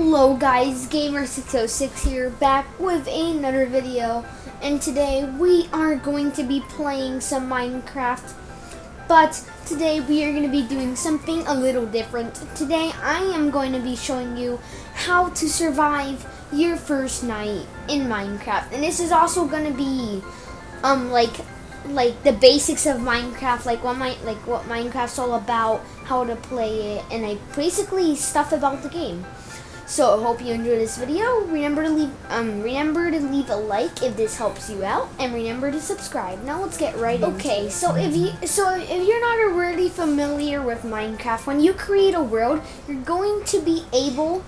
Hello guys, Gamer606 here, back with another video, and today we are going to be playing some Minecraft, but today we are going to be doing something a little different. Today I am going to be showing you how to survive your first night in Minecraft, and this is also going to be like the basics of Minecraft, like what Minecraft's all about, how to play it, and basically stuff about the game. So I hope you enjoy this video. Remember to leave a like if this helps you out, and remember to subscribe. Now let's get right into it. Okay, so if you're not really familiar with Minecraft, when you create a world, you're going to be able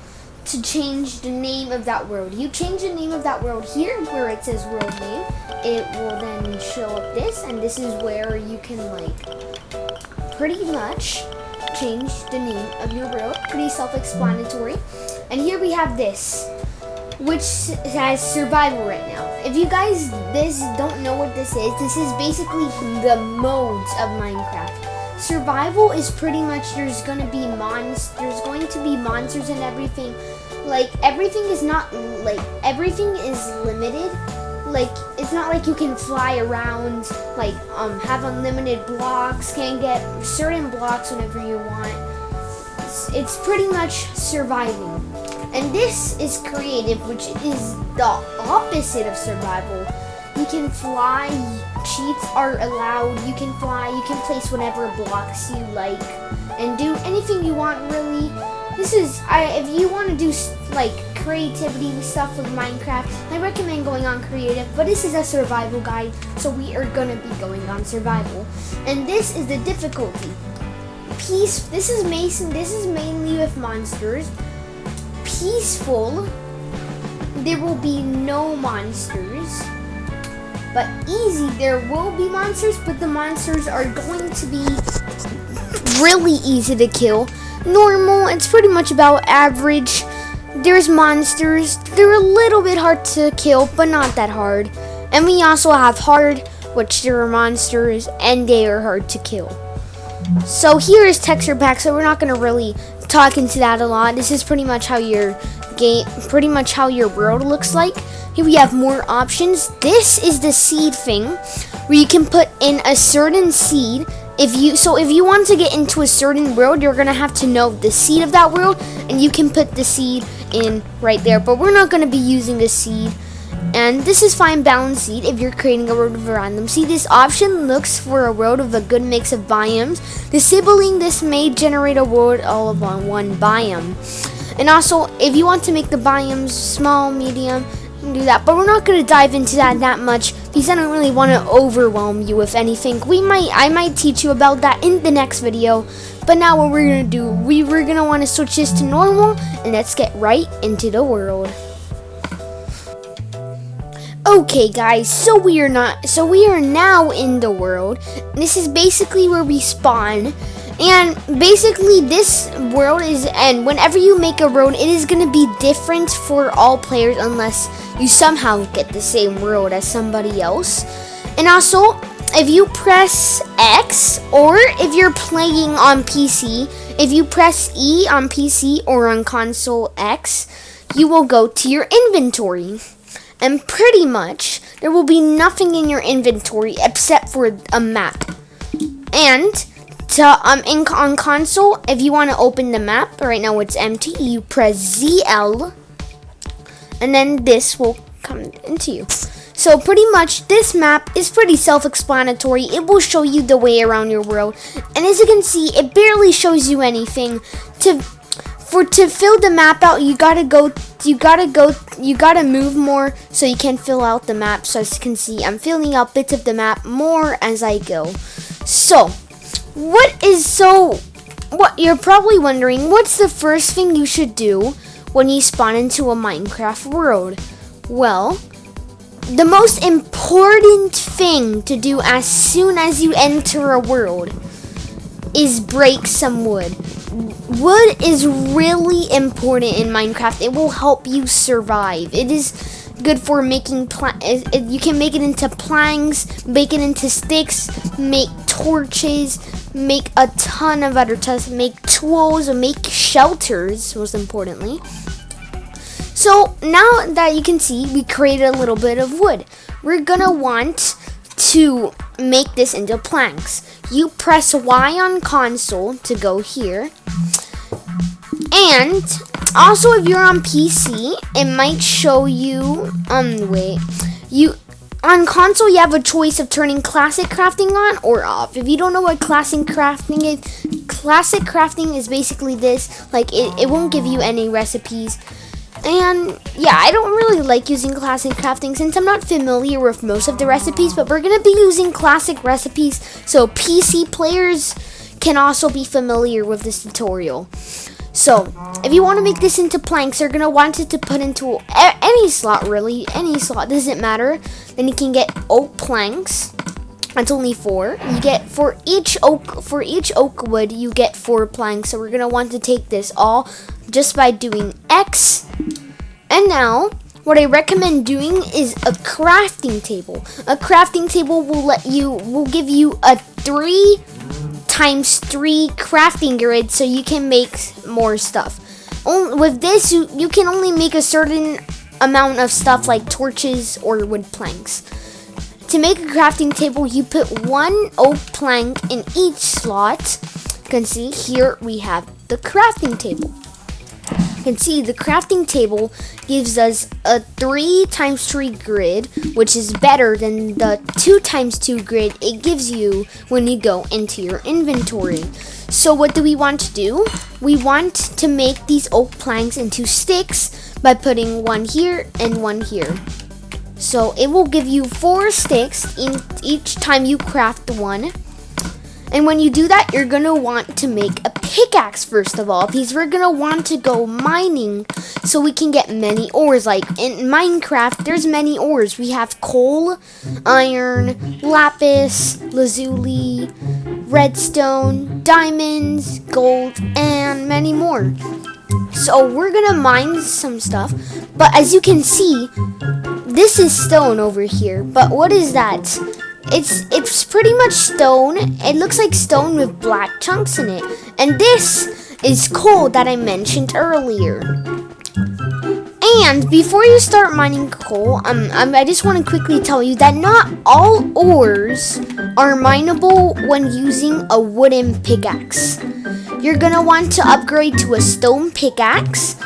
to change the name of that world. You change the name of that world here where it says world name. It will then show up this, and this is where you can pretty much change the name of your world. Pretty self-explanatory. And here we have this, which has survival right now. If you guys don't know what this is basically the modes of Minecraft. Survival is pretty much there's going to be monsters and everything. Everything is limited. It's not like you can fly around, have unlimited blocks, can get certain blocks whenever you want. It's pretty much surviving. And this is creative, which is the opposite of survival. You can fly, cheats are allowed, you can fly, you can place whatever blocks you like, and do anything you want, really. If you want to do creativity stuff with Minecraft, I recommend going on creative, but this is a survival guide, so we are gonna be going on survival. And this is the difficulty. This is mainly with monsters. Peaceful, there will be no monsters. But easy, there will be monsters, but the monsters are going to be really easy to kill. Normal, it's pretty much about average. There's monsters, they're a little bit hard to kill, but not that hard. And we also have hard, which there are monsters, and they are hard to kill. So here is texture pack, so we're not going to really talk into that a lot. This is pretty much how your world looks like. Here we have more options. This is the seed thing, where you can put in a certain seed. If you want to get into a certain world, you're gonna have to know the seed of that world, and you can put the seed in right there. But we're not gonna be using the seed. And this is fine balanced seed if you're creating a world of a random seed. This option looks for a world of a good mix of biomes. Disabling this may generate a world all of one biome. And also, if you want to make the biomes small, medium, you can do that. But we're not going to dive into that much, because I don't really want to overwhelm you with anything. I might teach you about that in the next video. But now what we're going to do, we're going to want to switch this to normal, and let's get right into the world. Okay guys, so we are now in the world. This is basically where we spawn. And basically this world and whenever you make a world, it is going to be different for all players unless you somehow get the same world as somebody else. And also, if you press X, or if you're playing on PC, if you press E on PC or on console X, you will go to your inventory. And pretty much, there will be nothing in your inventory except for a map. And on console, if you want to open the map, right now it's empty, you press ZL, and then this will come into you. So pretty much, this map is pretty self-explanatory. It will show you the way around your world. And as you can see, it barely shows you anything. To fill the map out, you gotta move more so you can fill out the map. So as you can see, I'm filling out bits of the map more as I go. So, what you're probably wondering, what's the first thing you should do when you spawn into a Minecraft world? Well, the most important thing to do as soon as you enter a world is break some wood. Wood is really important in Minecraft. It will help you survive. It is good for making you can make it into planks, make it into sticks, make torches, make a ton of other stuff, make tools, make shelters, most importantly. So now that you can see, we created a little bit of wood. We're gonna want to make this into planks. You press Y on console to go here. And also, if you're on PC, it might show you, on console, you have a choice of turning classic crafting on or off. If you don't know what classic crafting is basically this. Like, it won't give you any recipes. And yeah, I don't really like using classic crafting since I'm not familiar with most of the recipes, but we're going to be using classic recipes so PC players can also be familiar with this tutorial. So, if you want to make this into planks, you're going to want it to put into any slot, really. Any slot, doesn't matter. Then you can get oak planks. That's only 4. You get, for each oak wood, you get 4 planks. So we're going to want to take this all just by doing X. And now, what I recommend doing is a crafting table. A crafting table will give you a 3x3 crafting grid so you can make more stuff. With this, you can only make a certain amount of stuff like torches or wood planks. To make a crafting table, you put 1 oak plank in each slot. You can see here we have the crafting table. You can see the crafting table gives us a 3x3 grid, which is better than the 2x2 grid it gives you when you go into your inventory. So what do we want to do? We want to make these oak planks into sticks by putting 1 here and 1 here. So it will give you 4 sticks in each time you craft 1. And when you do that, you're going to want to make a pickaxe first of all, because we're going to want to go mining so we can get many ores. Like in Minecraft, there's many ores. We have coal, iron, lapis, lazuli, redstone, diamonds, gold, and many more. So we're going to mine some stuff. But as you can see, this is stone over here. But what is that? It's pretty much stone. It looks like stone with black chunks in it. And this is coal that I mentioned earlier. And before you start mining coal, I just want to quickly tell you that not all ores are mineable when using a wooden pickaxe. You're going to want to upgrade to a stone pickaxe,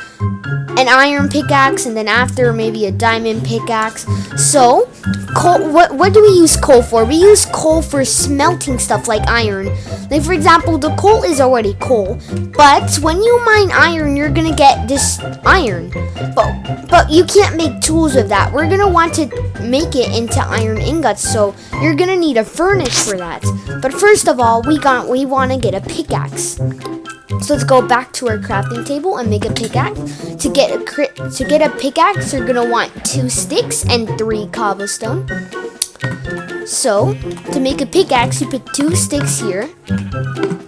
an iron pickaxe, and then after maybe a diamond pickaxe. So, coal, what do we use coal for? We use coal for smelting stuff like iron. Like for example, the coal is already coal, but when you mine iron, you're gonna get this iron. But you can't make tools with that. We're gonna want to make it into iron ingots, so you're gonna need a furnace for that. But first of all, we want to get a pickaxe. So let's go back to our crafting table and make a pickaxe. To get a pickaxe, you're gonna want 2 sticks and 3 cobblestone. So to make a pickaxe, you put 2 sticks here,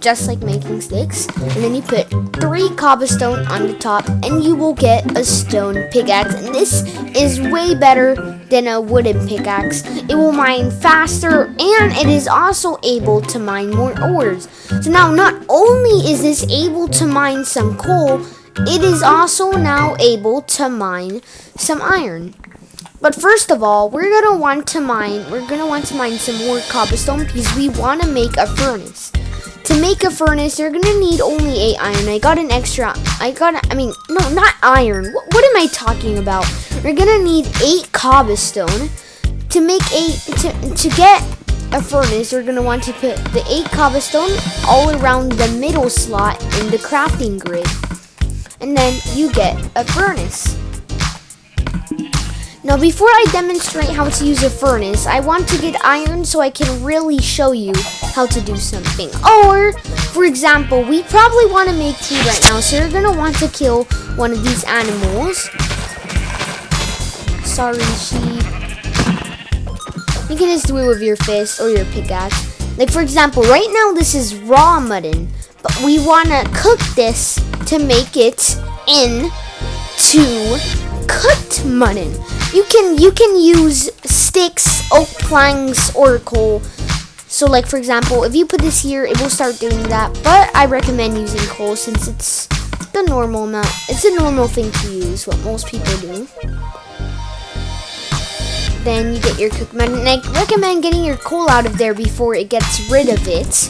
just like making sticks, and then you put 3 cobblestone on the top, and you will get a stone pickaxe. And this is way better than a wooden pickaxe. It will mine faster, and it is also able to mine more ores. So now, not only is this able to mine some coal, it is also now able to mine some iron. But first of all, we're gonna want to mine some more cobblestone because we want to make a furnace. To make a furnace, you're gonna need only 8 iron. No, not iron. What am I talking about? We're gonna need 8 cobblestone. To get a furnace, you're gonna want to put the 8 cobblestone all around the middle slot in the crafting grid, and then you get a furnace. Now, before I demonstrate how to use a furnace, I want to get iron so I can really show you how to do something. Or, for example, we probably want to make food right now, so you're going to want to kill one of these animals. Sorry, sheep. You can just do it with your fist or your pickaxe. Like, for example, right now this is raw mutton, but we want to cook this to make it into cooked mutton. You can use sticks, oak planks, or coal. So like for example, if you put this here, it will start doing that. But I recommend using coal since it's the normal amount. It's a normal thing to use, what most people do. Then you get your cook magnet, and I recommend getting your coal out of there before it gets rid of it.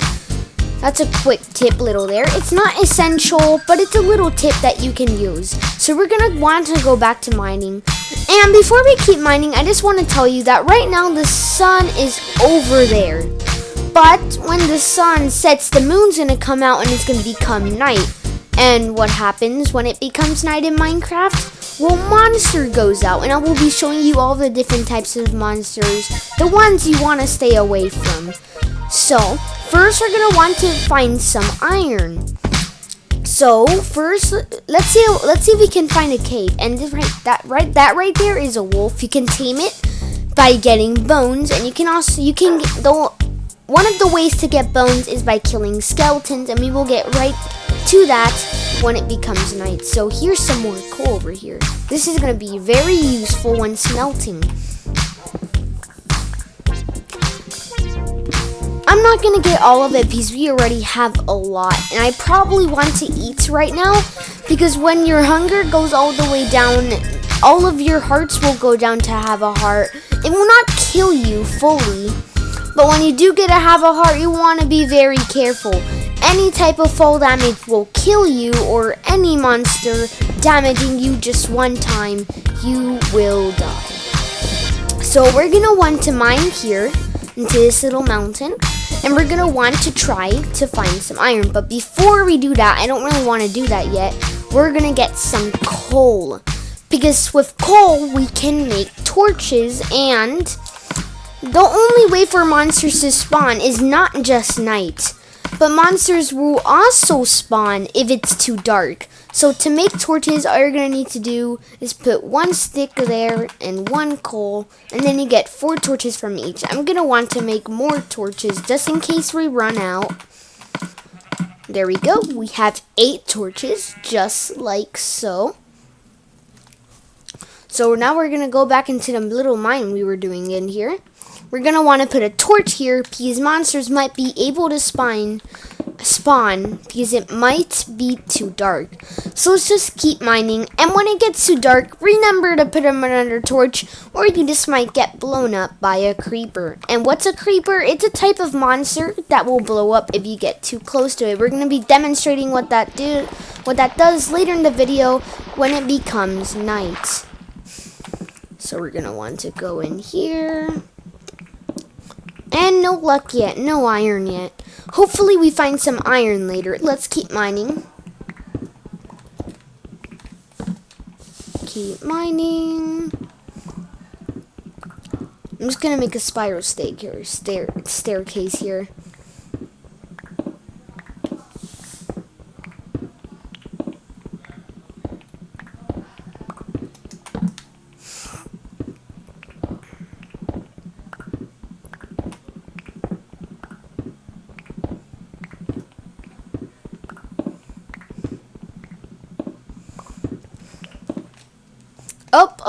That's a quick tip little there. It's not essential, but it's a little tip that you can use. So we're gonna want to go back to mining. And before we keep mining, I just want to tell you that right now the sun is over there. But when the sun sets, the moon's gonna come out and it's gonna become night. And what happens when it becomes night in Minecraft? Well, monster goes out, and I will be showing you all the different types of monsters, the ones you want to stay away from. So, first we're gonna want to find some iron. So first, let's see if we can find a cave. And that right there is a wolf. You can tame it by getting bones, and one of the ways to get bones is by killing skeletons, and we will get right to that when it becomes night. So here's some more coal over here. This is going to be very useful when smelting. I'm not going to get all of it because we already have a lot, and I probably want to eat right now because when your hunger goes all the way down, all of your hearts will go down to have a heart. It will not kill you fully, but when you do get to have a heart, you want to be very careful. Any type of fall damage will kill you, or any monster damaging you just one time, you will die. So we're going to want to mine here into this little mountain, and we're going to want to try to find some iron. But before we do that, I don't really want to do that yet. We're going to get some coal, because with coal we can make torches, and the only way for monsters to spawn is not just night, but monsters will also spawn if it's too dark. So to make torches, all you're going to need to do is put one stick there and one coal, and then you get 4 torches from each. I'm going to want to make more torches just in case we run out. There we go. We have 8 torches, just like so. So now we're going to go back into the little mine we were doing in here. We're going to want to put a torch here because monsters might be able to spawn because it might be too dark. So let's just keep mining, and when it gets too dark, remember to put them another torch, or you just might get blown up by a creeper. And what's a creeper? It's a type of monster that will blow up if you get too close to it. We're going to be demonstrating what that does later in the video when it becomes night. So we're going to want to go in here. And no luck yet, no iron yet. Hopefully we find some iron later. Let's keep mining. Keep mining. I'm just gonna make a spiral staircase here.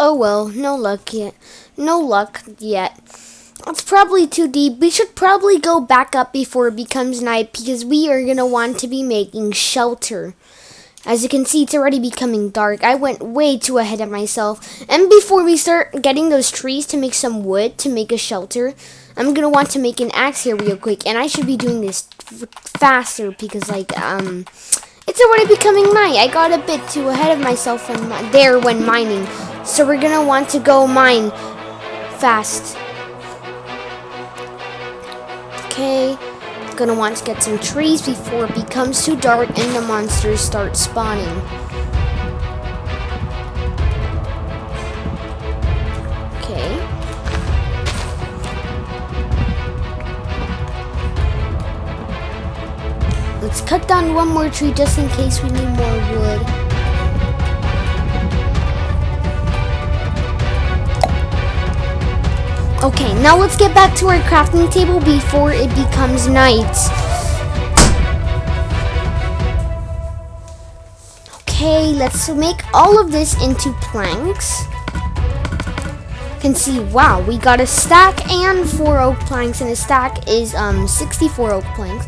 Oh well, no luck yet. No luck yet. It's probably too deep. We should probably go back up before it becomes night because we are going to want to be making shelter. As you can see, it's already becoming dark. I went way too ahead of myself. And before we start getting those trees to make some wood to make a shelter, I'm going to want to make an axe here real quick. And I should be doing this faster because, it's already becoming night. I got a bit too ahead of myself when mining. So we're going to want to go mine fast. Okay. Going to want to get some trees before it becomes too dark and the monsters start spawning. Okay. Let's cut down one more tree just in case we need more wood. Okay, now let's get back to our crafting table before it becomes night. Okay, let's make all of this into planks. You can see, wow, we got a stack and 4 oak planks, and a stack is 64 oak planks.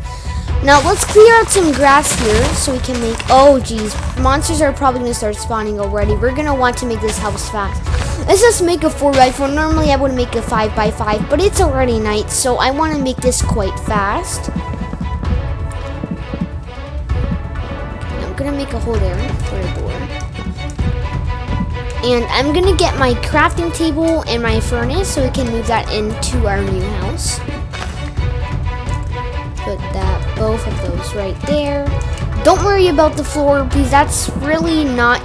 Now let's clear out some grass here so we can make, oh geez, monsters are probably gonna start spawning already. We're gonna want to make this house fast. Let's just make a 4x4. Normally I would make a 5x5, but it's already night, so I want to make this quite fast. I'm gonna make a hole there for a door. And I'm gonna get my crafting table and my furnace so we can move that into our new house. Put that, both of those right there. Don't worry about the floor because that's really not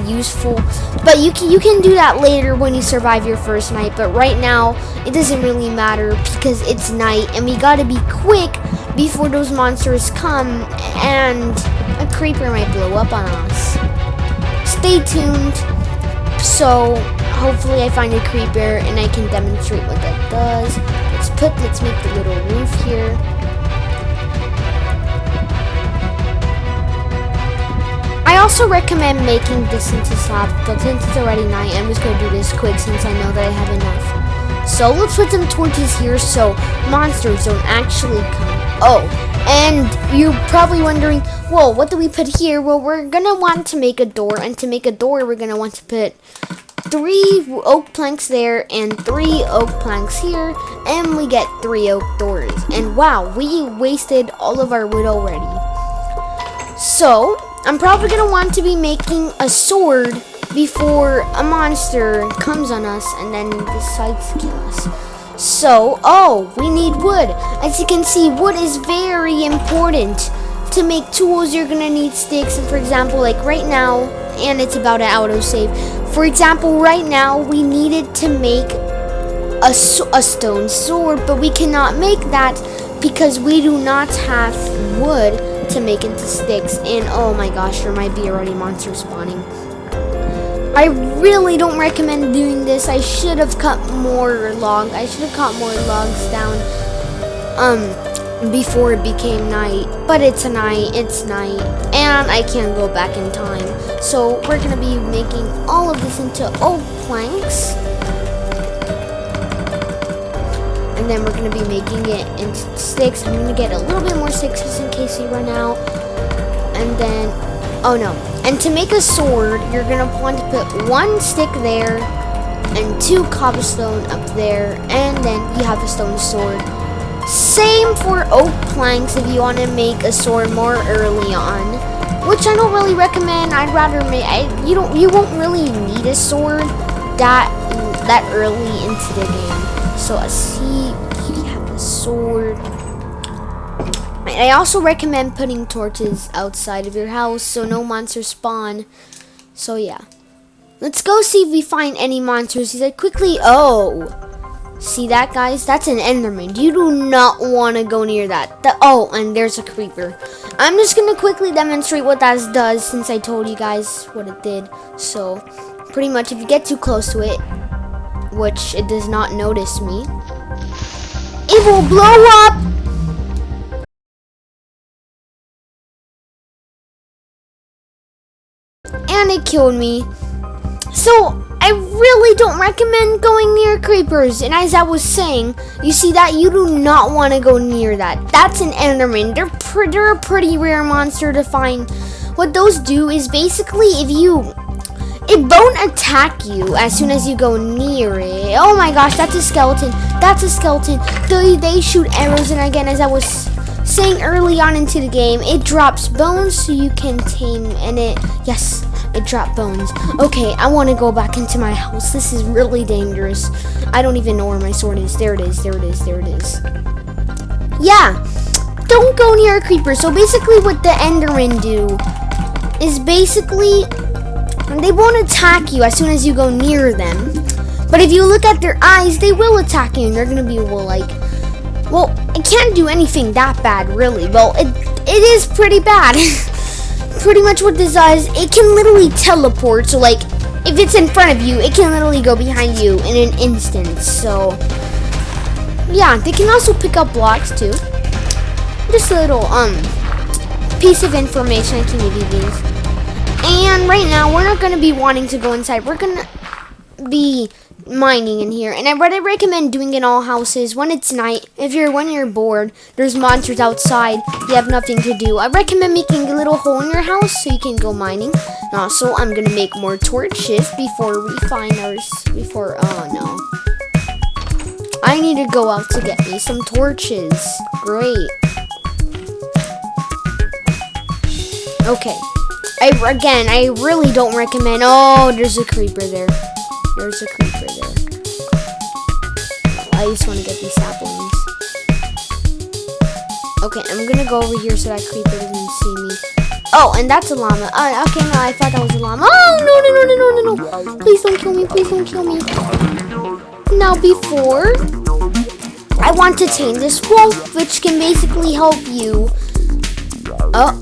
useful. But you can do that later when you survive your first night. But right now it doesn't really matter because it's night and we gotta be quick before those monsters come and a creeper might blow up on us. Stay tuned. So hopefully I find a creeper and I can demonstrate what that does. Let's make the little roof here. I also recommend making this into slab, but since it's already night, I'm just gonna do this quick since I know that I have enough. So let's put some torches here so monsters don't actually come. Oh, and you're probably wondering, whoa, what do we put here? Well, we're gonna want to make a door, and to make a door, we're gonna want to put 3 oak planks there and 3 oak planks here, and we get 3 oak doors. And wow, we wasted all of our wood already. So I'm probably gonna want to be making a sword before a monster comes on us and then decides to kill us. So, oh, we need wood. As you can see, wood is very important. To make tools, you're gonna need sticks. And for example, like right now, and it's about an autosave. For example, right now, we needed to make a stone sword, but we cannot make that because we do not have wood to make into sticks. And oh my gosh, there might be already monsters spawning. I really don't recommend doing this. I should have cut more logs. I should have cut more logs down before it became night. But it's night, and I can't go back in time. So we're gonna be making all of this into oak planks. And then we're going to be making it into sticks. I'm going to get a little bit more sticks just in case we run out. And then, oh no. And to make a sword, you're going to want to put 1 stick there and 2 cobblestone up there. And then you have a stone sword. Same for oak planks if you want to make a sword more early on. Which I don't really recommend. I'd rather make, you won't really need a sword that early into the game. So we have a sword. And I also recommend putting torches outside of your house so no monsters spawn. So yeah. Let's go see if we find any monsters. He said quickly, oh. See that, guys? That's an enderman. You do not want to go near that. Oh, and there's a creeper. I'm just going to quickly demonstrate what that does since I told you guys what it did. So pretty much if you get too close to it, which it does not notice me, it will blow up. And it killed me. So I really don't recommend going near creepers. And as I was saying, you see that? You do not want to go near that. That's an enderman. They're a pretty rare monster to find. What those do is basically it won't attack you as soon as you go near it. Oh my gosh, that's a skeleton. That's a skeleton. They shoot arrows, and again, as I was saying early on into the game, it drops bones so you can tame, and it dropped bones. Okay, I want to go back into my house. This is really dangerous. I don't even know where my sword is. There it is. Yeah, don't go near a creeper. So basically what the endermen do is basically they won't attack you as soon as you go near them. But if you look at their eyes, they will attack you, and they're gonna be well, it can't do anything that bad, really. Well, it is pretty bad. Pretty much what this does, it can literally teleport. So, if it's in front of you, it can literally go behind you in an instant. So, yeah, they can also pick up blocks too. Just a little piece of information I can give you these. And right now, we're not going to be wanting to go inside. We're going to be mining in here, and I recommend doing it in all houses when it's night. When you're bored, there's monsters outside, you have nothing to do. I recommend making a little hole in your house so you can go mining. And also, I'm gonna make more torches before we find ours. Oh no, I need to go out to get me some torches. Great. Okay. I really don't recommend. Oh, there's a creeper there. There's a creeper there. I just want to get these saplings. Okay, I'm gonna go over here so that creeper doesn't see me. Oh, and that's a llama. Okay, no, I thought that was a llama. Oh, no. Please don't kill me. Please don't kill me. Now, before, I want to tame this wolf, which can basically help you. What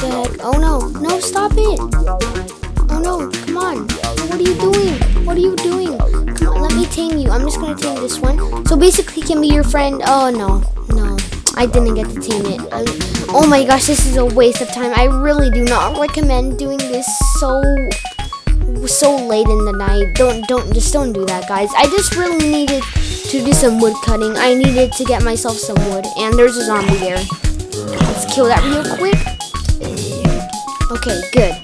the heck? Oh, no, stop it. Oh, no, come on. What are you doing? What are you doing? Come on, let me tame you. I'm just going to tame this one. So basically, can be your friend. Oh, no. I didn't get to tame it. Oh my gosh, this is a waste of time. I really do not recommend doing this so late in the night. Don't do that, guys. I just really needed to do some wood cutting. I needed to get myself some wood, and there's a zombie there. Let's kill that real quick. Okay, good.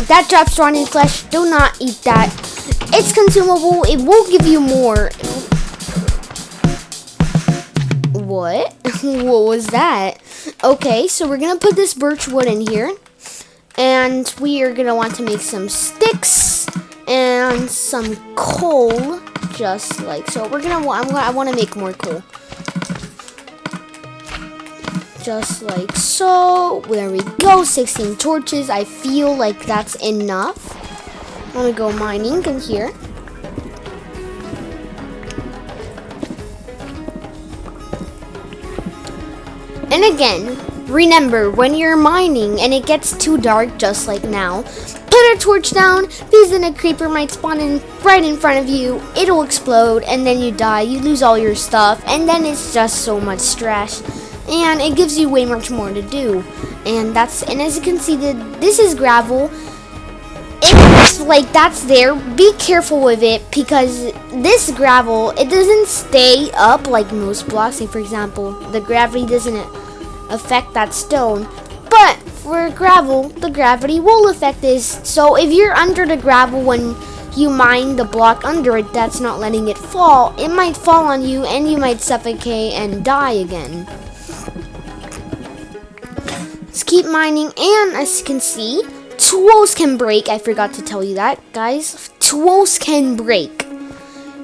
That drops rotten flesh. Do not eat that. It's consumable. It will give you more. What? What was that? Okay, so we're gonna put this birch wood in here, and we are gonna want to make some sticks and some coal, just like so. I want to make more coal, just like so. There we go. 16 torches. I feel like that's enough. I'm gonna go mining in here. And again, remember, when you're mining and it gets too dark, just like now, put a torch down, because then a creeper might spawn in right in front of you, it'll explode, and then you die, you lose all your stuff, and then it's just so much stress, and it gives you way much more to do. And as you can see, this is gravel. If like that's there, be careful with it, because this gravel, it doesn't stay up like most blocks. Like for example, the gravity doesn't affect that stone, but for gravel, the gravity will affect this. So if you're under the gravel when you mine the block under it that's not letting it fall, it might fall on you and you might suffocate and die again. Let's keep mining, and as you can see, tools can break. I forgot to tell you that, guys. Tools can break.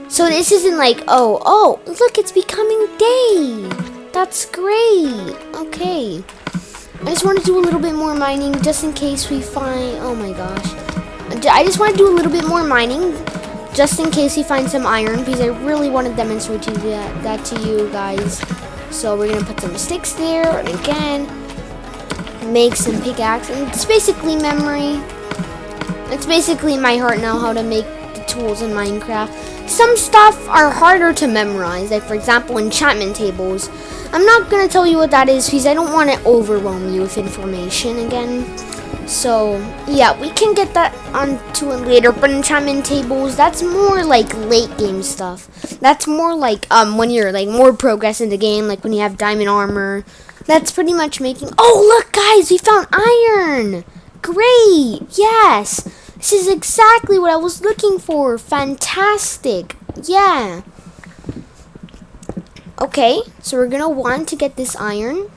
So this isn't like, oh, look, it's becoming day. That's great. Okay. I just want to do a little bit more mining just in case we find, oh my gosh. I just want to do a little bit more mining just in case we find some iron, because I really want to demonstrate that to you guys. So we're going to put some sticks there, and again, make some pickaxe, and it's basically memory. It's basically my heart now how to make the tools in Minecraft. Some stuff are harder to memorize, like for example enchantment tables. I'm not gonna tell you what that is because I don't want to overwhelm you with information again. So yeah, we can get that onto it later, but enchantment tables, that's more like late game stuff. That's more like when you're like more progress in the game, like when you have diamond armor. That's pretty much making... Oh, look, guys! We found iron! Great! Yes! This is exactly what I was looking for. Fantastic! Yeah. Okay, so we're going to want to get this iron.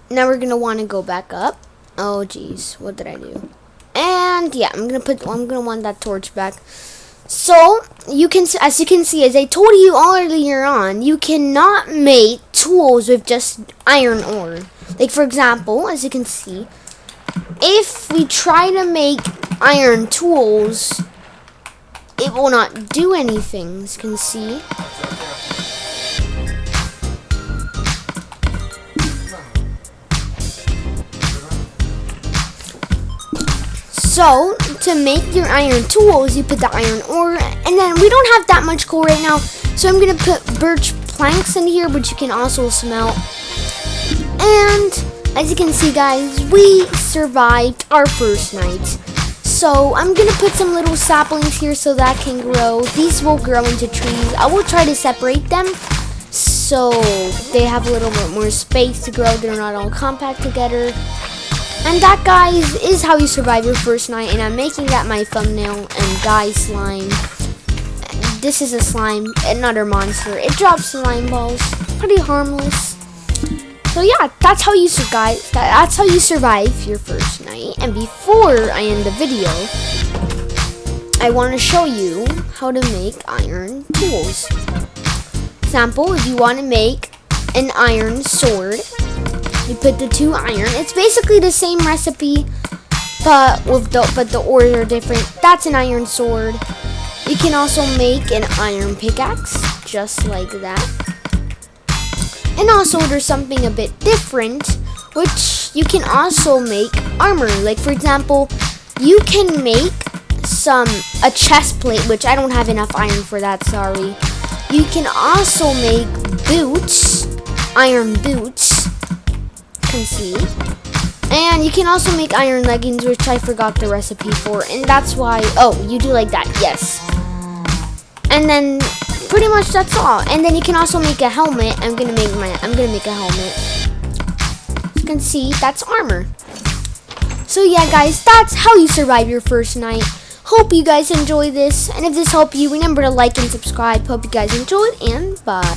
Now we're going to want to go back up. Oh, jeez. What did I do? And, yeah, I'm going to want that torch back. So, as you can see, as I told you earlier on, you cannot make tools with just iron ore. Like, for example, as you can see, if we try to make iron tools, it will not do anything, as you can see. So, to make your iron tools, you put the iron ore, and then we don't have that much coal right now, so I'm going to put birch planks in here, which you can also smelt. And As you can see, guys, we survived our first night. So I'm gonna put some little saplings here so that can grow. These will grow into trees. I will try to separate them so they have a little bit more space to grow. They're not all compact together. And that, guys, is how you survive your first night. And I'm making that my thumbnail. And guys, slime. This is a slime, another monster. It drops slime balls. Pretty harmless. So yeah, that's how you survive. That's how you survive your first night. And before I end the video, I want to show you how to make iron tools. Example: if you want to make an iron sword, you put the 2 iron. It's basically the same recipe, but the ores are different. That's an iron sword. You can also make an iron pickaxe, just like that. And also, there's something a bit different, which you can also make armor. Like, for example, you can make a chest plate, which I don't have enough iron for that, sorry. You can also make boots, iron boots, you can see. And you can also make iron leggings, which I forgot the recipe for, and that's why, oh, you do like that, yes. And then pretty much that's all. And then you can also make a helmet. I'm gonna make a helmet. You can see that's armor. So yeah, guys, that's how you survive your first night. Hope you guys enjoy this, and if this helped you, remember to like and subscribe. Hope you guys enjoyed, and bye.